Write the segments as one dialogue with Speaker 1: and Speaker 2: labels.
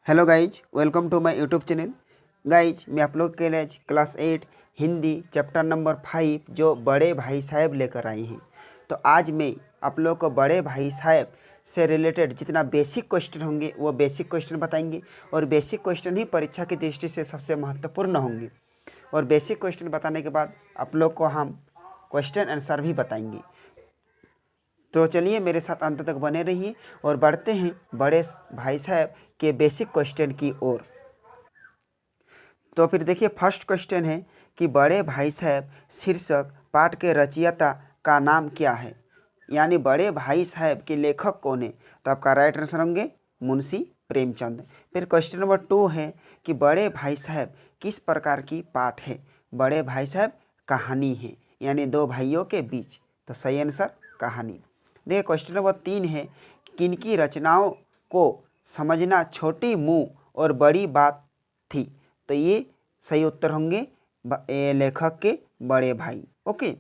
Speaker 1: Hello guys, welcome to my YouTube channel. Guys, मैं आप लोग के लिए क्लास 8 हिंदी चैप्टर नंबर 5 जो बड़े भाई साहब लेकर आई हैं। तो आज मैं आप लोग को बड़े भाई साहब से रिलेटेड जितना बेसिक क्वेश्चन होंगे वो बेसिक क्वेश्चन बताएंगे और बेसिक क्वेश्चन ही परीक्षा की दृष्टि से सबसे महत्वपूर्ण होंगे। और बेसिक क्वेश्चन बताने के बाद आप लोग को हम क्वेश्चन आंसर भी बताएंगे। तो चलिए मेरे साथ अंत तक बने रहिए और बढ़ते हैं बड़े भाई साहब के बेसिक क्वेश्चन की ओर। तो फिर देखिए, फर्स्ट क्वेश्चन है कि बड़े भाई साहब शीर्षक पाठ के रचयिता का नाम क्या है, यानी बड़े भाई साहब के लेखक कौन है। तो आपका राइट आंसर होंगे मुंशी प्रेमचंद। फिर क्वेश्चन नंबर 2 है कि बड़े भाई साहब किस प्रकार की पाठ है। बड़े भाई साहब कहानी है, यानी दो भाइयों के बीच। तो सही आंसर कहानी। देखिए क्वेश्चन नंबर 3 है किनकी रचनाओं को समझना छोटी मुँह और बड़ी बात थी। तो ये सही उत्तर होंगे लेखक के बड़े भाई। ओके,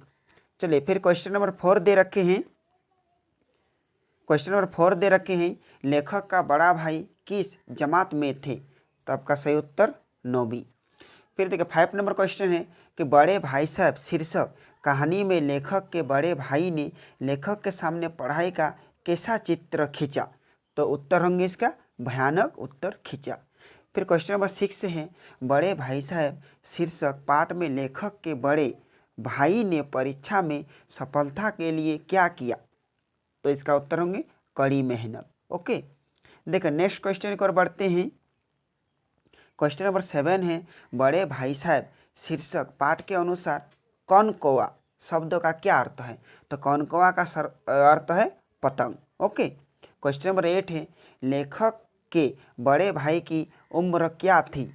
Speaker 1: चलिए फिर क्वेश्चन नंबर 4 दे रखे हैं। क्वेश्चन नंबर 4 दे रखे हैं लेखक का बड़ा भाई किस जमात में थे। तो आपका सही उत्तर 9वीं। फिर देखिए 5 नंबर क्वेश्चन है कि बड़े भाई साहब शीर्षक कहानी में लेखक के बड़े भाई ने लेखक के सामने पढ़ाई का कैसा चित्र खींचा। तो उत्तर होंगे इसका भयानक उत्तर खींचा। फिर क्वेश्चन नंबर 6 है बड़े भाई साहब शीर्षक पाठ में लेखक के बड़े भाई ने परीक्षा में सफलता के लिए क्या किया। तो इसका उत्तर होंगे कड़ी मेहनत। ओके, देखो नेक्स्ट क्वेश्चन की ओर बढ़ते हैं। क्वेश्चन नंबर 7 है बड़े भाई साहब शीर्षक पाठ के अनुसार कौन कौवा शब्द का क्या अर्थ है। तो कौन कौवा का अर्थ है पतंग। ओके, क्वेश्चन नंबर 8 है लेखक के बड़े भाई की उम्र क्या थी।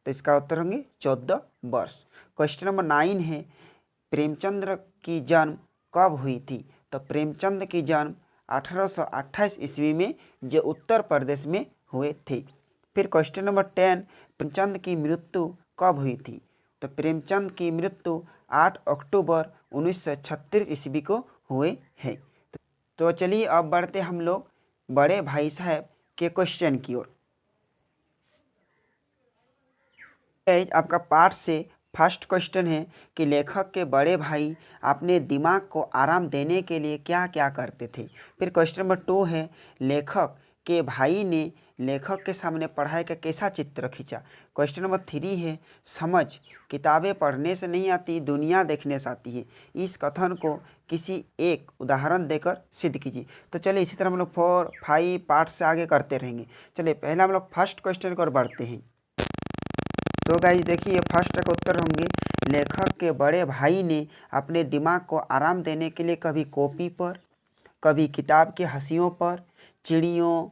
Speaker 1: तो इसका उत्तर होंगे 14 वर्ष। क्वेश्चन नंबर 9 है प्रेमचंद्र की जन्म कब हुई थी। तो प्रेमचंद की जन्म 1828 ईस्वी में जो उत्तर प्रदेश में हुए थे। फिर क्वेश्चन नंबर 10 प्रेमचंद की मृत्यु कब हुई थी। तो प्रेमचंद की मृत्यु 8 अक्टूबर 1936 ईस्वी को हुए हैं। तो चलिए अब बढ़ते हम लोग बड़े भाई साहब के क्वेश्चन की ओर। आपका पाठ से फर्स्ट क्वेश्चन है कि लेखक के बड़े भाई अपने दिमाग को आराम देने के लिए क्या क्या करते थे। फिर क्वेश्चन नंबर 2 है लेखक के भाई ने लेखक के सामने पढ़ाई का कैसा चित्र खींचा। क्वेश्चन नंबर 3 है समझ किताबें पढ़ने से नहीं आती दुनिया देखने से आती है। इस कथन को किसी एक उदाहरण देकर सिद्ध कीजिए। तो चलिए इसी तरह हम लोग 4, 5 पार्ट से आगे करते रहेंगे। चलिए पहला हम लोग फर्स्ट क्वेश्चन की ओर बढ़ते हैं। तो गाइस देखिए फर्स्ट का उत्तर होंगे लेखक के बड़े भाई ने अपने दिमाग को आराम देने के लिए कभी कॉपी पर, कभी किताब के हंसियों पर चिड़ियों,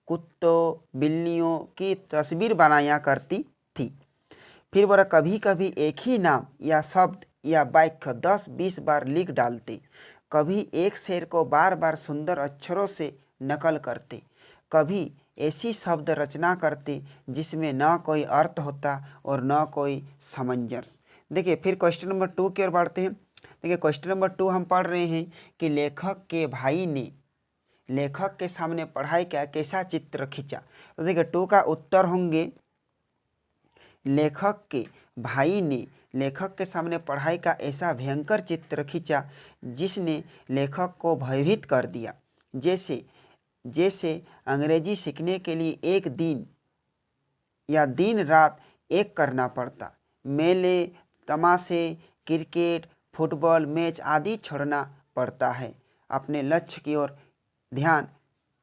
Speaker 1: कुत्तों, बिल्लियों की तस्वीर बनाया करती थी। फिर वह कभी कभी एक ही नाम या शब्द या वाक्य 10-20 बार लिख डालते। कभी एक शेर को बार बार सुंदर अक्षरों से नकल करते। कभी ऐसी शब्द रचना करते जिसमें न कोई अर्थ होता और न कोई सामंजस्य। देखिए फिर क्वेश्चन नंबर 2 की ओर बढ़ते हैं। देखिए क्वेश्चन नंबर 2 हम पढ़ रहे हैं कि लेखक के भाई ने लेखक के सामने पढ़ाई का कैसा चित्र खींचा। तो देखिए 2 का उत्तर होंगे लेखक के भाई ने लेखक के सामने पढ़ाई का ऐसा भयंकर चित्र खींचा जिसने लेखक को भयभीत कर दिया। जैसे जैसे अंग्रेजी सीखने के लिए एक दिन या दिन रात एक करना पड़ता। मेले, तमाशे, क्रिकेट, फुटबॉल मैच आदि छोड़ना पड़ता है। अपने लक्ष्य की ओर ध्यान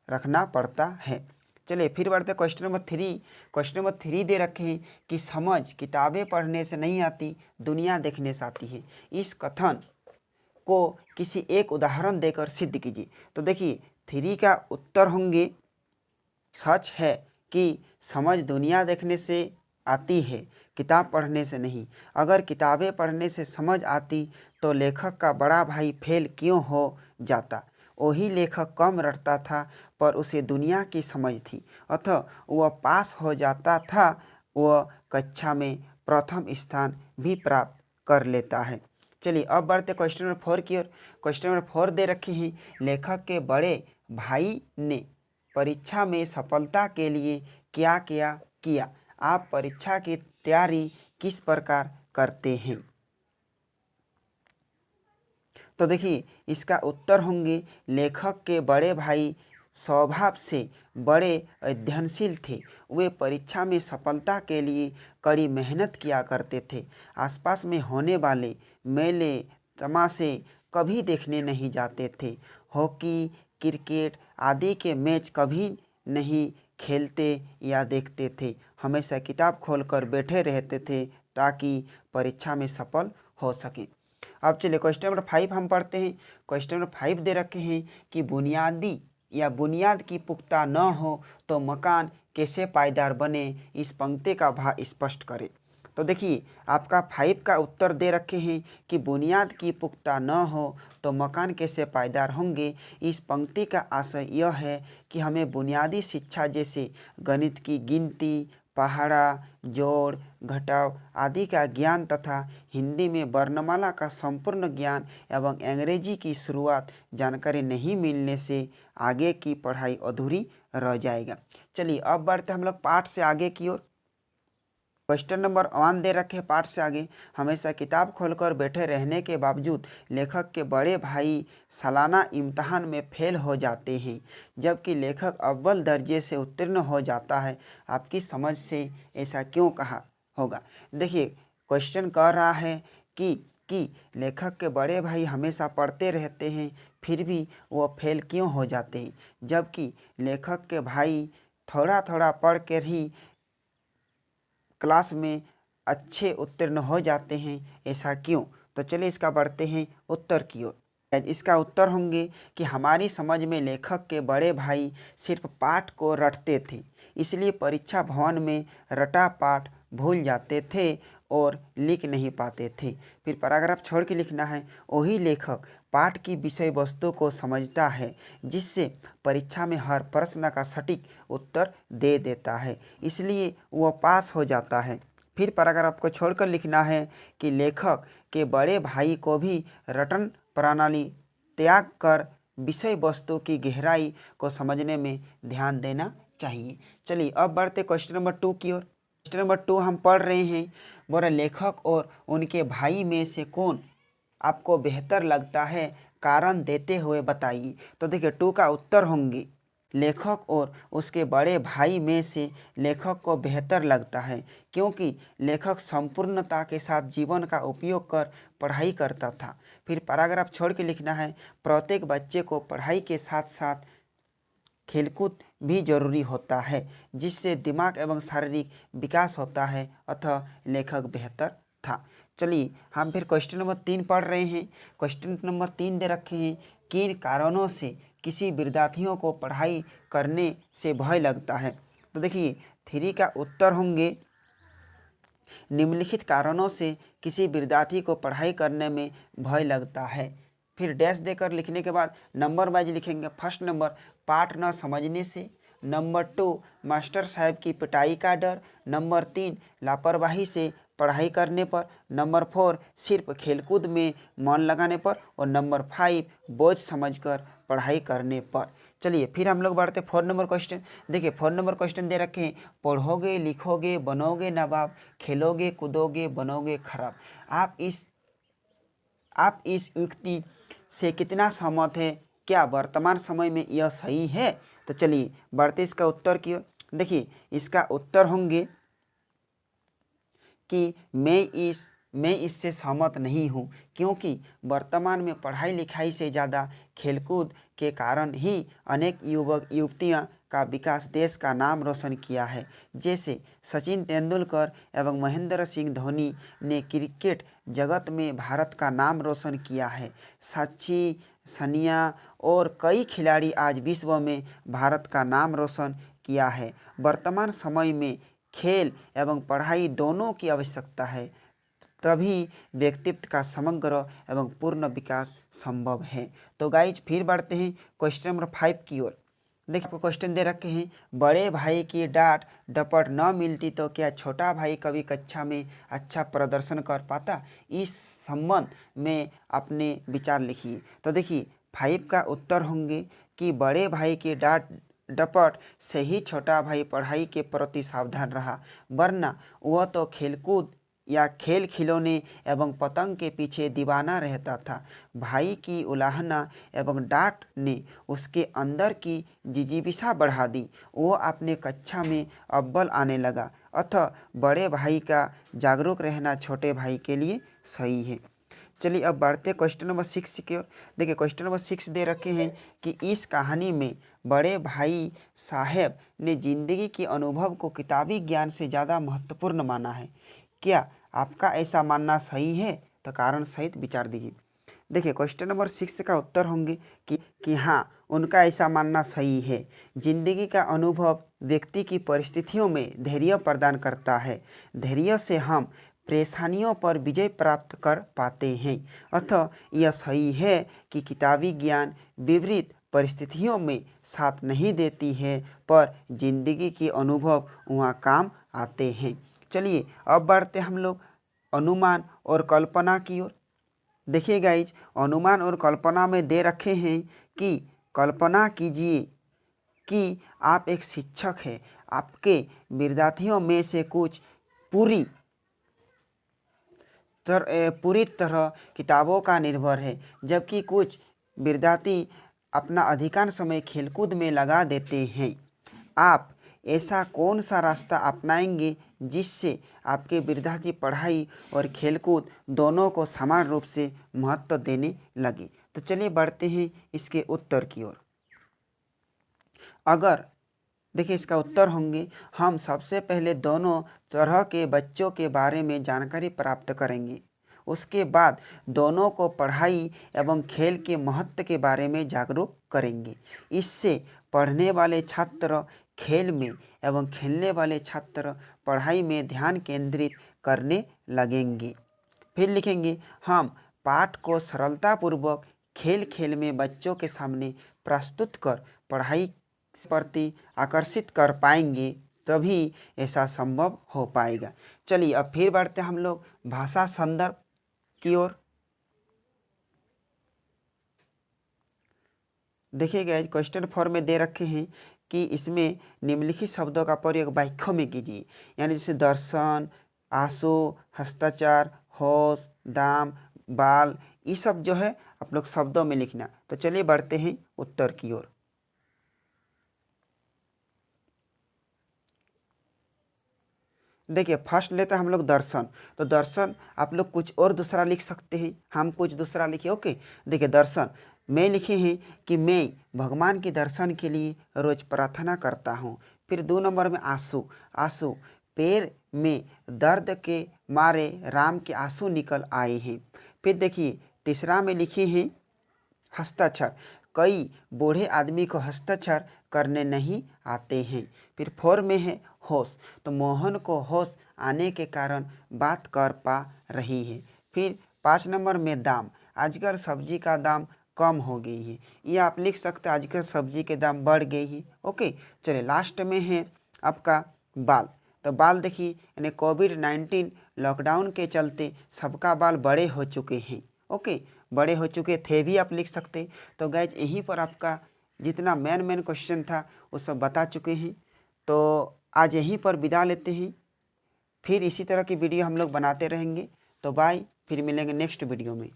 Speaker 1: रखना पड़ता है। चलिए फिर बढ़ते क्वेश्चन नंबर 3। क्वेश्चन नंबर 3 दे रखे हैं कि समझ किताबें पढ़ने से नहीं आती दुनिया देखने से आती है। इस कथन को किसी एक उदाहरण देकर सिद्ध कीजिए। तो देखिए 3 का उत्तर होंगे सच है कि समझ दुनिया देखने से आती है, किताब पढ़ने से नहीं। अगर किताबें पढ़ने से समझ आती तो लेखक का बड़ा भाई फेल क्यों हो जाता। वही लेखक कम रटता था पर उसे दुनिया की समझ थी, अतः वह पास हो जाता था। वह कक्षा में प्रथम स्थान भी प्राप्त कर लेता है। चलिए अब बढ़ते क्वेश्चन नंबर 4 की ओर। क्वेश्चन नंबर 4 दे रखे हैं लेखक के बड़े भाई ने परीक्षा में सफलता के लिए क्या क्या किया? आप परीक्षा की तैयारी किस प्रकार करते हैं? तो देखिए इसका उत्तर होंगे लेखक के बड़े भाई स्वभाव से बड़े अध्ययनशील थे। वे परीक्षा में सफलता के लिए कड़ी मेहनत किया करते थे। आसपास में होने वाले मेले तमाशे कभी देखने नहीं जाते थे। हॉकी, क्रिकेट आदि के मैच कभी नहीं खेलते या देखते थे। हमेशा किताब खोलकर बैठे रहते थे ताकि परीक्षा में सफल हो सकें। अब चलिए क्वेश्चन नंबर 5 हम पढ़ते हैं। क्वेश्चन नंबर 5 दे रखे हैं कि बुनियादी या बुनियाद की पुख्ता न हो तो मकान कैसे पायदार बने? इस पंक्ति का भाव स्पष्ट करें। तो देखिए आपका 5 का उत्तर दे रखे हैं कि बुनियाद की पुख्ता न हो तो मकान कैसे पायदार होंगे। इस पंक्ति का आशय यह है कि हमें बुनियादी शिक्षा जैसे गणित की गिनती, पहाड़ा, जोड़, घटाव आदि का ज्ञान तथा हिंदी में वर्णमाला का संपूर्ण ज्ञान एवं अंग्रेजी की शुरुआत जानकारी नहीं मिलने से आगे की पढ़ाई अधूरी रह जाएगा। चलिए अब बढ़ते हम लोग पाठ से आगे की ओर। क्वेश्चन नंबर 1 दे रखे पाठ से आगे। हमेशा किताब खोलकर बैठे रहने के बावजूद लेखक के बड़े भाई सालाना इम्तहान में फेल हो जाते हैं, जबकि लेखक अव्वल दर्जे से उत्तीर्ण हो जाता है। आपकी समझ से ऐसा क्यों कहा होगा? देखिए क्वेश्चन कह रहा है कि लेखक के बड़े भाई हमेशा पढ़ते रहते हैं फिर भी वो फेल क्यों हो जाते हैं, जबकि लेखक के भाई थोड़ा थोड़ा पढ़ कर ही क्लास में अच्छे उत्तीर्ण हो जाते हैं, ऐसा क्यों? तो चलिए इसका बढ़ते हैं उत्तर की ओर। इसका उत्तर होंगे कि हमारी समझ में लेखक के बड़े भाई सिर्फ पाठ को रटते थे, इसलिए परीक्षा भवन में रटा पाठ भूल जाते थे और लिख नहीं पाते थे। फिर पैराग्राफ छोड़ के लिखना है, वही लेखक पाठ की विषय वस्तु को समझता है जिससे परीक्षा में हर प्रश्न का सटीक उत्तर दे देता है, इसलिए वह पास हो जाता है। फिर पैराग्राफ को छोड़कर लिखना है कि लेखक के बड़े भाई को भी रटन प्रणाली त्याग कर विषय वस्तु की गहराई को समझने में ध्यान देना चाहिए। चलिए अब बढ़ते क्वेश्चन नंबर 2 की ओर। क्वेश्चन नंबर 2 हम पढ़ रहे हैं। बोला लेखक और उनके भाई में से कौन आपको बेहतर लगता है? कारण देते हुए बताइए। तो देखिए 2 का उत्तर होंगे लेखक और उसके बड़े भाई में से लेखक को बेहतर लगता है क्योंकि लेखक संपूर्णता के साथ जीवन का उपयोग कर पढ़ाई करता था। फिर पैराग्राफ छोड़ के लिखना है, प्रत्येक बच्चे को पढ़ाई के साथ साथ खेलकूद भी जरूरी होता है जिससे दिमाग एवं शारीरिक विकास होता है, अतः लेखक बेहतर था। चलिए हम फिर क्वेश्चन नंबर 3 पढ़ रहे हैं। क्वेश्चन नंबर 3 दे रखे हैं, किन कारणों से किसी विद्यार्थियों को पढ़ाई करने से भय लगता है? तो देखिए 3 का उत्तर होंगे निम्नलिखित कारणों से किसी विद्यार्थी को पढ़ाई करने में भय लगता है। फिर डैश देकर लिखने के बाद नंबर वाइज लिखेंगे। फर्स्ट नंबर पाठ न समझने से, नंबर 2 मास्टर साहब की पिटाई का डर, नंबर 3 लापरवाही से पढ़ाई करने पर, नंबर 4 सिर्फ खेलकूद में मन लगाने पर और नंबर 5 बोझ समझकर पढ़ाई करने पर। चलिए फिर हम लोग बढ़ते 4 नंबर क्वेश्चन। देखिए 4 नंबर क्वेश्चन दे रखे हैं, पढ़ोगे लिखोगे बनोगे नवाब, खेलोगे कूदोगे बनोगे खराब। आप इस युक्ति से कितना सहमत है? क्या वर्तमान समय में यह सही है? तो चलिए बढ़ते इसका उत्तर की ओर। देखिए इसका उत्तर होंगे कि मैं इससे सहमत नहीं हूँ क्योंकि वर्तमान में पढ़ाई लिखाई से ज़्यादा खेलकूद के कारण ही अनेक युवक युवतियाँ का विकास देश का नाम रोशन किया है। जैसे सचिन तेंदुलकर एवं महेंद्र सिंह धोनी ने क्रिकेट जगत में भारत का नाम रोशन किया है। साक्षी, सानिया और कई खिलाड़ी आज विश्व में भारत का नाम रोशन किया है। वर्तमान समय में खेल एवं पढ़ाई दोनों की आवश्यकता है, तभी व्यक्तित्व का समग्र एवं पूर्ण विकास संभव है। तो गाइज फिर बढ़ते हैं क्वेश्चन नंबर 5 की ओर। देखिए आपको क्वेश्चन दे रखे हैं, बड़े भाई की डांट डपट न मिलती तो क्या छोटा भाई कभी कक्षा में अच्छा प्रदर्शन कर पाता? इस संबंध में अपने विचार लिखिए। तो देखिए 5 का उत्तर होंगे कि बड़े भाई की डांट डपट से ही छोटा भाई पढ़ाई के प्रति सावधान रहा, वरना वह तो खेलकूद या खेल खिलौने एवं पतंग के पीछे दीवाना रहता था। भाई की उलाहना एवं डांट ने उसके अंदर की जिजीविषा बढ़ा दी। वो अपने कक्षा में अव्वल आने लगा। अतः बड़े भाई का जागरूक रहना छोटे भाई के लिए सही है। चलिए अब बढ़ते क्वेश्चन नंबर 6 की ओर। देखिए क्वेश्चन नंबर 6 दे रखे हैं कि इस कहानी में बड़े भाई साहब ने जिंदगी के अनुभव को किताबी ज्ञान से ज़्यादा महत्वपूर्ण माना है। क्या आपका ऐसा मानना सही है? तो कारण सहित विचार दीजिए। देखिए क्वेश्चन नंबर 6 का उत्तर होंगे कि हाँ, उनका ऐसा मानना सही है। जिंदगी का अनुभव व्यक्ति की परिस्थितियों में धैर्य प्रदान करता है। धैर्य से हम परेशानियों पर विजय प्राप्त कर पाते हैं। अतः यह सही है कि किताबी ज्ञान विपरीत परिस्थितियों में साथ नहीं देती है, पर जिंदगी के अनुभव वहाँ काम आते हैं। चलिए अब बढ़ते हम लोग अनुमान और कल्पना की ओर। देखिए गाइज, अनुमान और कल्पना में दे रखे हैं कि कल्पना कीजिए कि आप एक शिक्षक हैं। आपके विद्यार्थियों में से कुछ पूरी तरह किताबों का निर्भर है, जबकि कुछ विद्यार्थी अपना अधिकांश समय खेलकूद में लगा देते हैं। आप ऐसा कौन सा रास्ता अपनाएंगे जिससे आपके विद्यार्थी पढ़ाई और खेलकूद दोनों को समान रूप से महत्व देने लगे? तो चलिए बढ़ते हैं इसके उत्तर की ओर। अगर देखिए इसका उत्तर होंगे, हम सबसे पहले दोनों तरह के बच्चों के बारे में जानकारी प्राप्त करेंगे। उसके बाद दोनों को पढ़ाई एवं खेल के महत्व के बारे में जागरूक करेंगे। इससे पढ़ने वाले छात्र खेल में एवं खेलने वाले छात्र पढ़ाई में ध्यान केंद्रित करने लगेंगे। फिर लिखेंगे, हम पाठ को सरलतापूर्वक खेल खेल में बच्चों के सामने प्रस्तुत कर पढ़ाई प्रति आकर्षित कर पाएंगे, तभी ऐसा संभव हो पाएगा। चलिए अब फिर बढ़ते हम लोग भाषा संदर्भ की ओर। देखिए गाइस, क्वेश्चन 4 में दे रखे हैं कि इसमें निम्नलिखित शब्दों का प्रयोग वाक्यों में कीजिए। यानी जैसे दर्शन, आंसू, हस्ताक्षर, होश, दाम, बाल, ये सब जो है आप लोग शब्दों में लिखना। तो चलिए बढ़ते हैं उत्तर की ओर। देखिए फर्स्ट लेते हैं हम लोग दर्शन। तो दर्शन आप लोग कुछ और दूसरा लिख सकते हैं, हम कुछ दूसरा लिखे। ओके, देखिए दर्शन मैं लिखे हैं कि मैं भगवान के दर्शन के लिए रोज़ प्रार्थना करता हूँ। फिर 2 नंबर में आंसू। आंसू पैर में दर्द के मारे राम के आंसू निकल आए हैं। फिर देखिए तीसरा में लिखे हैं हस्ताक्षर। कई बूढ़े आदमी को हस्ताक्षर करने नहीं आते हैं। फिर 4 में है होश। तो मोहन को होश आने के कारण बात कर पा रही है। फिर 5 नंबर में दाम। आजकल सब्जी का दाम कम हो गई है। ये आप लिख सकते हैं, आजकल सब्जी के दाम बढ़ गई है। ओके, चलिए लास्ट में है आपका बाल। तो बाल देखिए, यानी कोविड-19 लॉकडाउन के चलते सबका बाल बड़े हो चुके हैं। ओके, बड़े हो चुके थे भी आप लिख सकते। तो गैज यहीं पर आपका जितना मेन क्वेश्चन था वो सब बता चुके हैं। तो आज यहीं पर विदा लेते हैं। फिर इसी तरह की वीडियो हम लोग बनाते रहेंगे। तो बाय, फिर मिलेंगे नेक्स्ट वीडियो में।